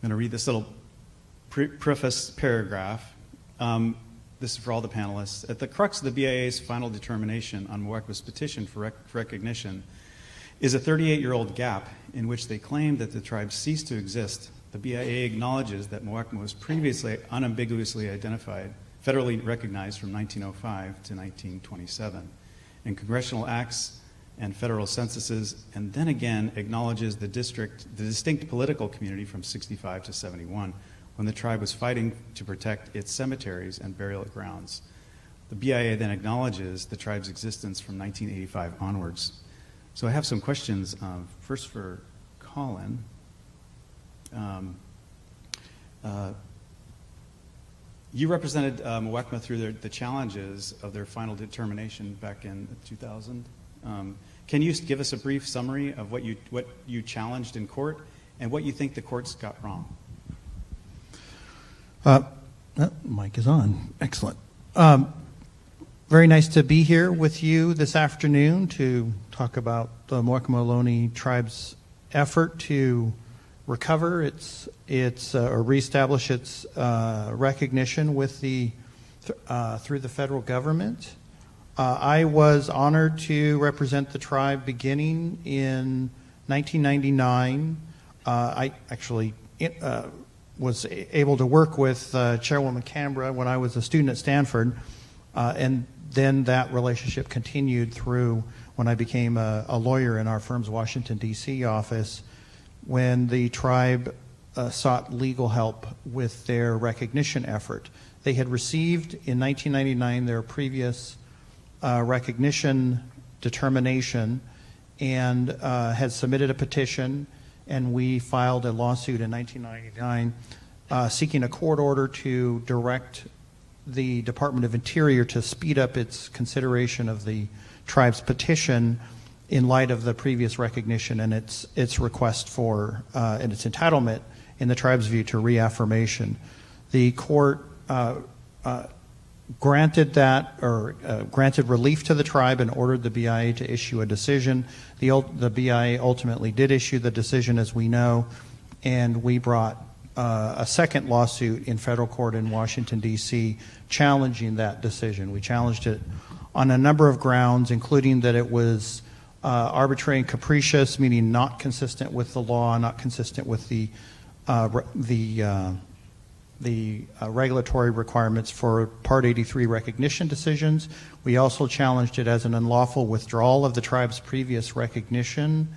going to read this little preface paragraph. This is for all the panelists. At the crux of the BIA's final determination on Muwekma's petition for recognition is a 38-year-old gap in which they claim that the tribe ceased to exist. The BIA acknowledges that Muwekma was previously unambiguously identified, federally recognized from 1905 to 1927 in congressional acts and federal censuses, and then again acknowledges the distinct political community from 65 to 71, when the tribe was fighting to protect its cemeteries and burial grounds. The BIA then acknowledges the tribe's existence from 1985 onwards. So I have some questions, first for Colin. You represented Muwekma through the challenges of their final determination back in 2000. Can you give us a brief summary of what you challenged in court and what you think the courts got wrong? Mic is on. Excellent. Very nice to be here with you this afternoon to talk about the Muwekma Ohlone tribe's effort to recover or reestablish its recognition with through the federal government. I was honored to represent the tribe beginning in 1999. I actually was able to work with Chairwoman Canberra when I was a student at Stanford, and then that relationship continued through when I became a lawyer in our firm's Washington, D.C. office, when the tribe sought legal help with their recognition effort. They had received in 1999 their previous recognition determination and had submitted a petition, and we filed a lawsuit in 1999 seeking a court order to direct the Department of Interior to speed up its consideration of the tribe's petition in light of the previous recognition and its request for and its entitlement, in the tribe's view, to reaffirmation. The court granted that, or granted relief to the tribe and ordered the BIA to issue a decision. The BIA ultimately did issue the decision, as we know, and we brought a second lawsuit in federal court in Washington, D.C., challenging that decision. We challenged it on a number of grounds, including that it was arbitrary and capricious, meaning not consistent with the law, not consistent with the regulatory requirements for Part 83 recognition decisions. We also challenged it as an unlawful withdrawal of the tribe's previous recognition.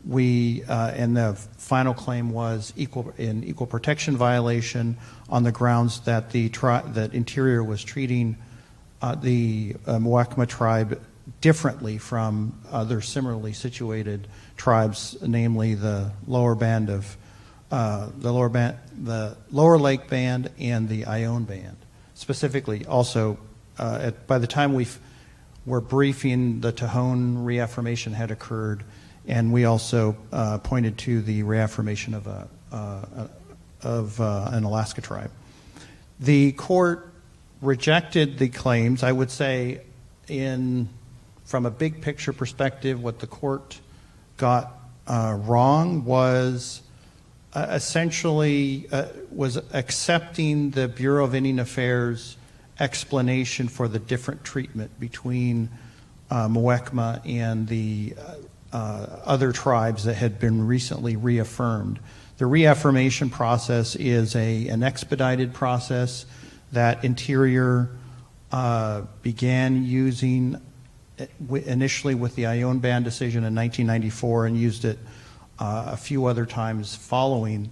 And the final claim was an equal protection violation on the grounds that that Interior was treating the Muwekma tribe differently from other similarly situated tribes, namely the lower band of the Lower Lake Band and the Ione Band. Specifically, also, by the time we were briefing, the Tohon reaffirmation had occurred, and we also pointed to the reaffirmation of an Alaska tribe. The court rejected the claims. I would say, from a big picture perspective, what the court got wrong was essentially was accepting the Bureau of Indian Affairs explanation for the different treatment between Muwekma and the other tribes that had been recently reaffirmed. The reaffirmation process is an expedited process that Interior began using initially with the Ione Band decision in 1994 and used it a few other times following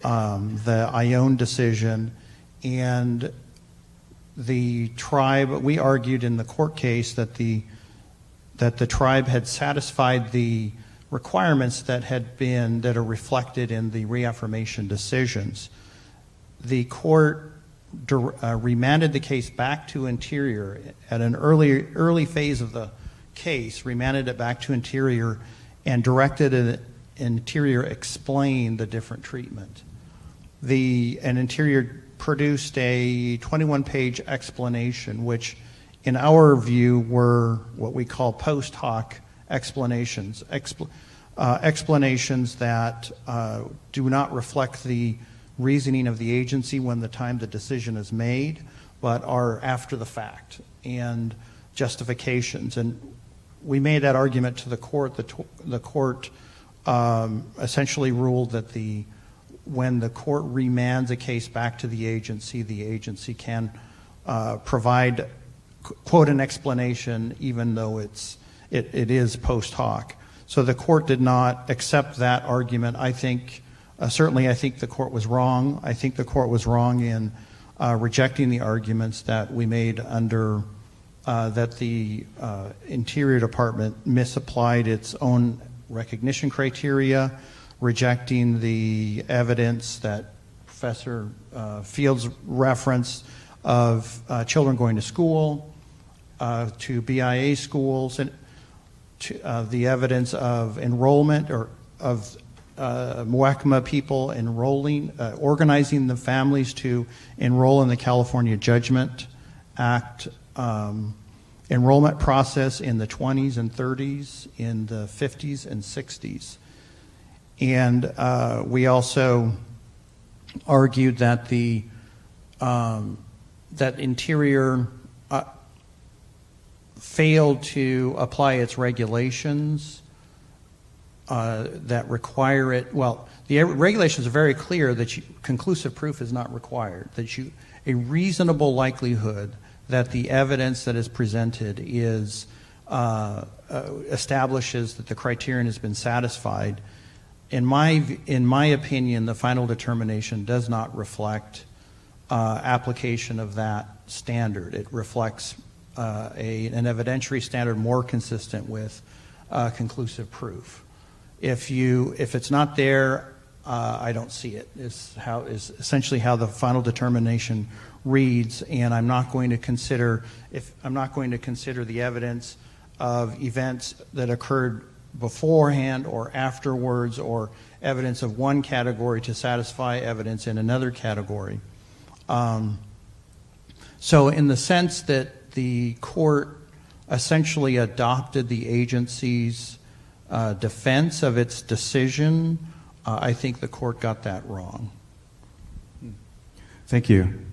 the Ione decision. And the tribe, we argued in the court case that the tribe had satisfied the requirements that are reflected in the reaffirmation decisions. The court remanded the case back to Interior at an early phase of the case, remanded it back to Interior and directed an Interior explain the different treatment. And Interior produced a 21-page explanation, which in our view were what we call post hoc explanations, explanations that do not reflect the reasoning of the agency when the time the decision is made, but are after the fact, and justifications. And we made that argument to the court. The court essentially ruled that when the court remands a case back to the agency can provide, quote, an explanation, even though it is post hoc. So the court did not accept that argument. I think, certainly I think the court was wrong. I think the court was wrong in rejecting the arguments that we made under, that the Interior Department misapplied its own recognition criteria, rejecting the evidence that Professor Fields referenced of children going to school, to BIA schools, and to, the evidence of enrollment or of Muwekma people enrolling, organizing the families to enroll in the California Judgment Act enrollment process in the 20s and 30s, in the 50s and 60s. And we also argued that that Interior failed to apply its regulations that require it. Well, the regulations are very clear that conclusive proof is not required, that a reasonable likelihood that the evidence that is presented is establishes that the criterion has been satisfied. In my opinion, the final determination does not reflect application of that standard. It reflects an evidentiary standard more consistent with conclusive proof. If it's not there, I don't see it. Is essentially how the final determination reads, and I'm not going to consider the evidence of events that occurred beforehand or afterwards, or evidence of one category to satisfy evidence in another category. So in the sense that the court essentially adopted the agency's defense of its decision, I think the court got that wrong. Thank you.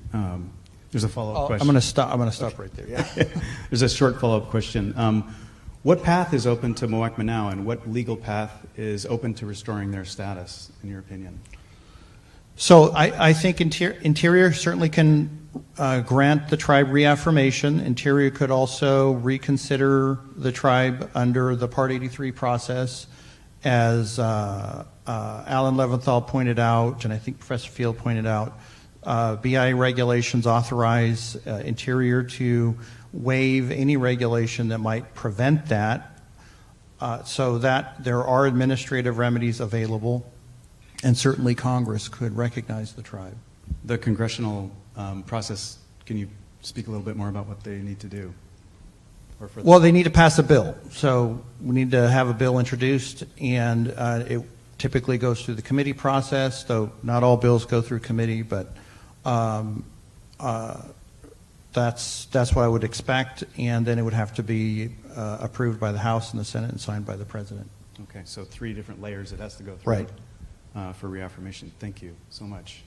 There's a follow-up question. I'm going to stop right there. Yeah. There's a short follow-up question. What path is open to Muwekma now, and what legal path is open to restoring their status, in your opinion? So I think Interior certainly can grant the tribe reaffirmation. Interior could also reconsider the tribe under the Part 83 process, as Alan Leventhal pointed out, and I think Professor Field pointed out. BIA regulations authorize Interior to waive any regulation that might prevent that, so that there are administrative remedies available, and certainly Congress could recognize the tribe. The congressional process, can you speak a little bit more about what they need to do? Well, they need to pass a bill. So we need to have a bill introduced, and it typically goes through the committee process, though not all bills go through committee, but that's what I would expect, and then it would have to be approved by the House and the Senate and signed by the President. Okay, so 3 different layers it has to go through. Right. For reaffirmation. Thank you so much.